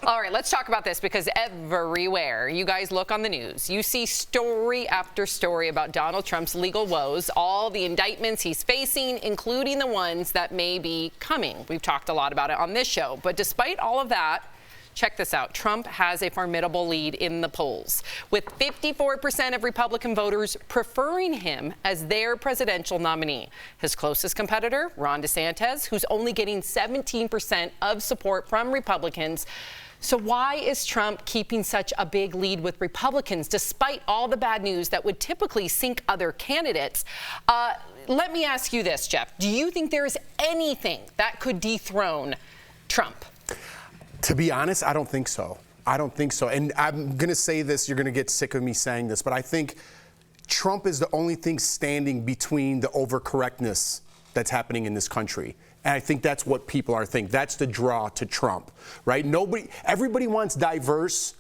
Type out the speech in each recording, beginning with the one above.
All right, let's talk about this because everywhere you guys look on the news, you see story after story about Donald Trump's legal woes, all the indictments he's facing, including the ones that may be coming. We've talked a lot about it on this show. But despite all of that, check this out. Trump has a formidable lead in the polls, with 54% of Republican voters preferring him as their presidential nominee. His closest competitor, Ron DeSantis, who's only getting 17% of support from Republicans. So why is Trump keeping such a big lead with Republicans, despite all the bad news that would typically sink other candidates? Let me ask you this, Jeff. Do you think there is anything that could dethrone Trump? To be honest, I don't think so. I don't think so. And I'm going to say this, you're going to get sick of me saying this, but I think Trump is the only thing standing between the overcorrectness that's happening in this country. And I think that's what people are thinking. That's the draw to Trump, right? Everybody wants diverse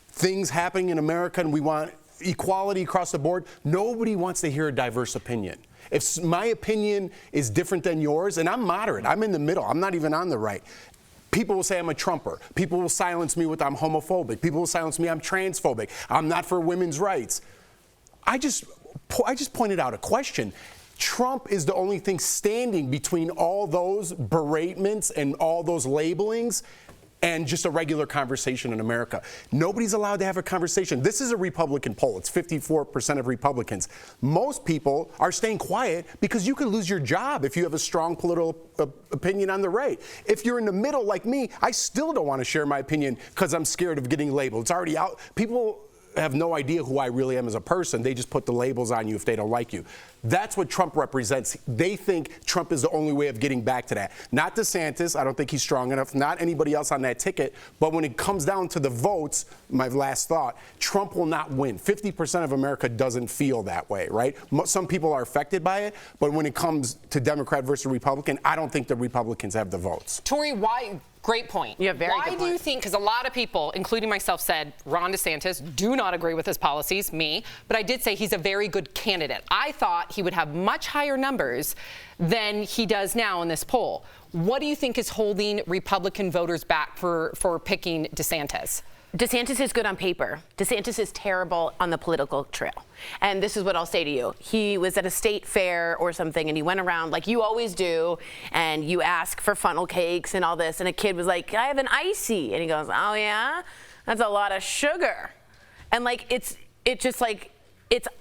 things happening in America, and we want equality across the board. Nobody wants to hear a diverse opinion. If my opinion is different than yours, and I'm moderate, I'm in the middle, I'm not even on the right. People will say I'm a Trumper. People will silence me with I'm homophobic. People will silence me I'm transphobic. I'm not for women's rights. I just pointed out a question. Trump is the only thing standing between all those beratements and all those labelings and just a regular conversation in America. Nobody's allowed to have a conversation. This is a Republican poll. It's 54% of Republicans. Most people are staying quiet because you could lose your job if you have a strong political opinion on the right. If you're in the middle like me, I still don't want to share my opinion because I'm scared of getting labeled. It's already out. People have no idea who I really am as a person. They just put the labels on you if they don't like you. That's what Trump represents. They think Trump is the only way of getting back to that. Not DeSantis. I don't think he's strong enough. Not anybody else on that ticket. But when it comes down to the votes, my last thought, Trump will not win. 50% of America doesn't feel that way, right? Some people are affected by it. But when it comes to Democrat versus Republican, I don't think the Republicans have the votes. Tori, why? Great point. Yeah, very good point. Why do you think, because a lot of people, including myself, said Ron DeSantis, do not agree with his policies, me, but I did say he's a very good candidate. I thought he would have much higher numbers than he does now in this poll. What do you think is holding Republican voters back for picking DeSantis? DeSantis is good on paper. DeSantis is terrible on the political trail. And this is what I'll say to you. He was at a state fair or something, and he went around like you always do, and you ask for funnel cakes and all this, and a kid was like, I have an icy. And he goes, oh, yeah? That's a lot of sugar. And, like,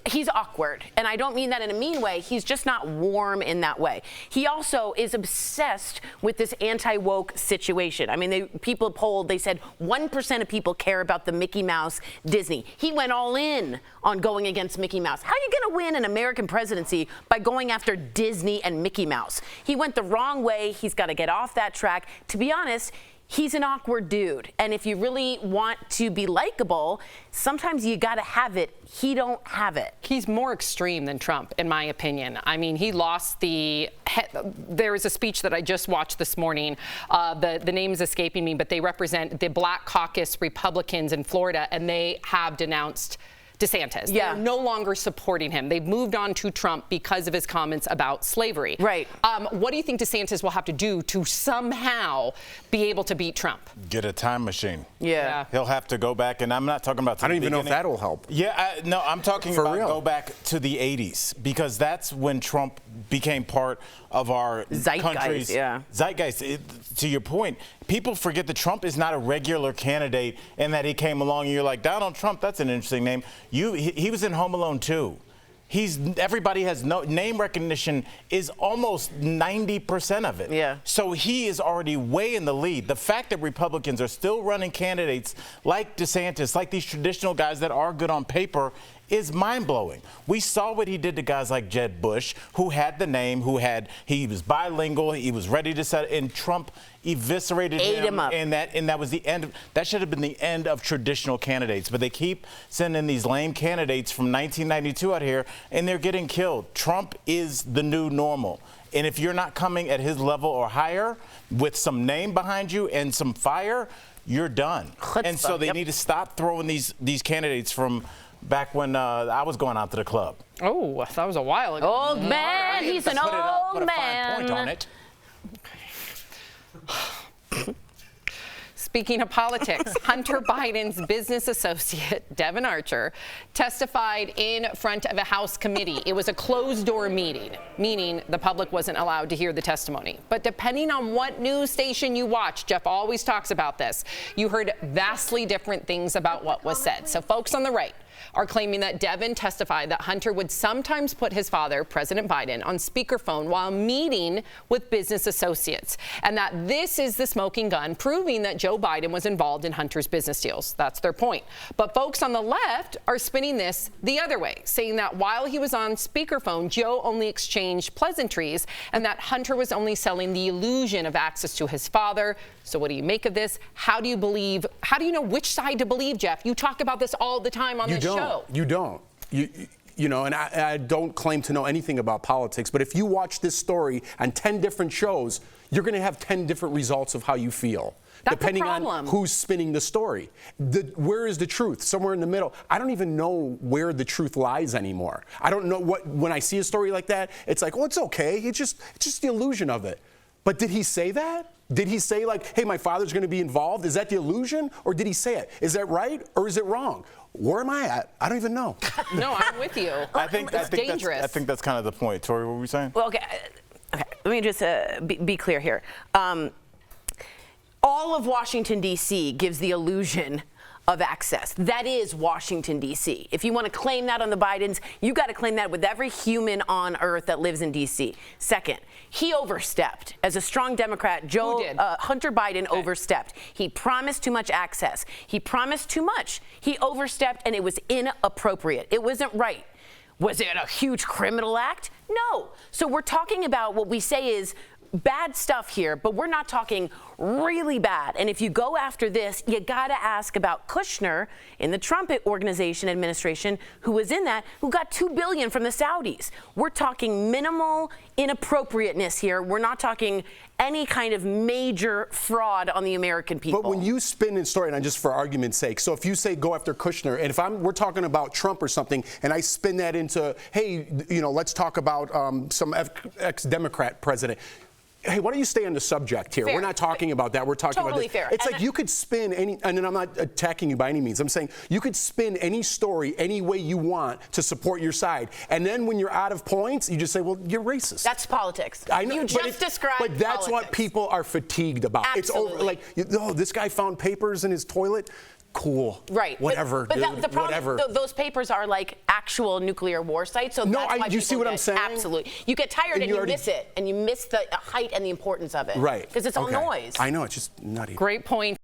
he's awkward, and I don't mean that in a mean way. He's just not warm in that way. He also is obsessed with this anti-woke situation. I mean, people polled, they said 1% of people care about the Mickey Mouse Disney. He went all in on going against Mickey Mouse. How are you going to win an American presidency by going after Disney and Mickey Mouse? He went the wrong way. He's got to get off that track. To be honest, he's an awkward dude. And if you really want to be likable, sometimes you got to have it. He don't have it. He's more extreme than Trump, in my opinion. I mean, he lost there is a speech that I just watched this morning. The name is escaping me, but they represent the Black Caucus Republicans in Florida, and they have denounced DeSantis. Yeah. They're no longer supporting him. They've moved on to Trump because of his comments about slavery. Right. What do you think DeSantis will have to do to somehow be able to beat Trump? Get a time machine. Yeah. He'll have to go back, and I'm not talking about. I don't even know if that'll help. Yeah, no, I'm talking about go back to the 80s, because that's when Trump became part of our country's zeitgeist. To your point, people forget that Trump is not a regular candidate and that he came along and you're like, Donald Trump, that's an interesting name. He was in Home Alone 2. Everybody has name recognition is almost 90% of it. Yeah. So he is already way in the lead. The fact that Republicans are still running candidates like DeSantis, like these traditional guys that are good on paper, is mind-blowing. We saw what he did to guys like Jeb Bush, who had the name, he was bilingual, he was ready to set, and Trump eviscerated him up. And that was the end. That should have been the end of traditional candidates. But they keep sending these lame candidates from 1992 out here, and they're getting killed. Trump is the new normal. And if you're not coming at his level or higher with some name behind you and some fire, you're done. And so they need to stop throwing these candidates from back when I was going out to the club. Oh, that was a while ago. Old man, he's an old man. Put a fine point on it. Speaking of politics, Hunter Biden's business associate, Devon Archer, testified in front of a House committee. It was a closed-door meeting, meaning the public wasn't allowed to hear the testimony. But depending on what news station you watch, Jeff always talks about this, you heard vastly different things about what was said. So folks on the right are claiming that Devon testified that Hunter would sometimes put his father, President Biden, on speakerphone while meeting with business associates, and that this is the smoking gun proving that Joe Biden was involved in Hunter's business deals. That's their point. But folks on the left are spinning this the other way, saying that while he was on speakerphone, Joe only exchanged pleasantries and that Hunter was only selling the illusion of access to his father. So what do you make of this? How do you know which side to believe, Jeff? You talk about this all the time on this show. You don't. You know, and I don't claim to know anything about politics, but if you watch this story on 10 different shows, you're going to have 10 different results of how you feel. That's depending on who's spinning the story. Where is the truth? Somewhere in the middle. I don't even know where the truth lies anymore. I don't know when I see a story like that, it's like, oh, it's okay. It's just the illusion of it. But did he say that? Did he say like, hey, my father's going to be involved? Is that the illusion? Or did he say it? Is that right or is it wrong? Where am I at? I don't even know. No, I'm with you. I think dangerous. I think that's kind of the point. Tori, what were we saying? Well, okay. Let me just be clear here. All of Washington, D.C. gives the illusion of access. That is Washington, D.C. If you want to claim that on the Bidens, you got to claim that with every human on earth that lives in D.C. Second, he overstepped. As a strong Democrat, Hunter Biden overstepped. He promised too much access. He promised too much. He overstepped, and it was inappropriate. It wasn't right. Was it a huge criminal act? No. So we're talking about what we say is bad stuff here, but we're not talking really bad. And if you go after this, you got to ask about Kushner in the Trump administration, who was in that, who got $2 billion from the Saudis. We're talking minimal inappropriateness here. We're not talking any kind of major fraud on the American people. But when you spin in story, and just for argument's sake, so if you say go after Kushner, and if we're talking about Trump or something, and I spin that into, hey, let's talk about some ex-Democrat president. Hey, why don't you stay on the subject here? Fair. We're not talking about that. We're talking Totally about this. fair. It's like you could spin any, and I'm not attacking you by any means. I'm saying you could spin any story any way you want to support your side. And then when you're out of points, you just say, well, you're racist. That's politics. I know, you just described But that's politics. what people are fatigued about. Absolutely. It's over, like, this guy found papers in his toilet. Cool. Right. Whatever. But dude, the problem, whatever. those papers are like actual nuclear war sites. So No, that's why you see what I'm saying? Absolutely. You get tired and you miss it, and you miss the height and the importance of it. Right. Because it's all noise. I know. It's just nutty. Great point.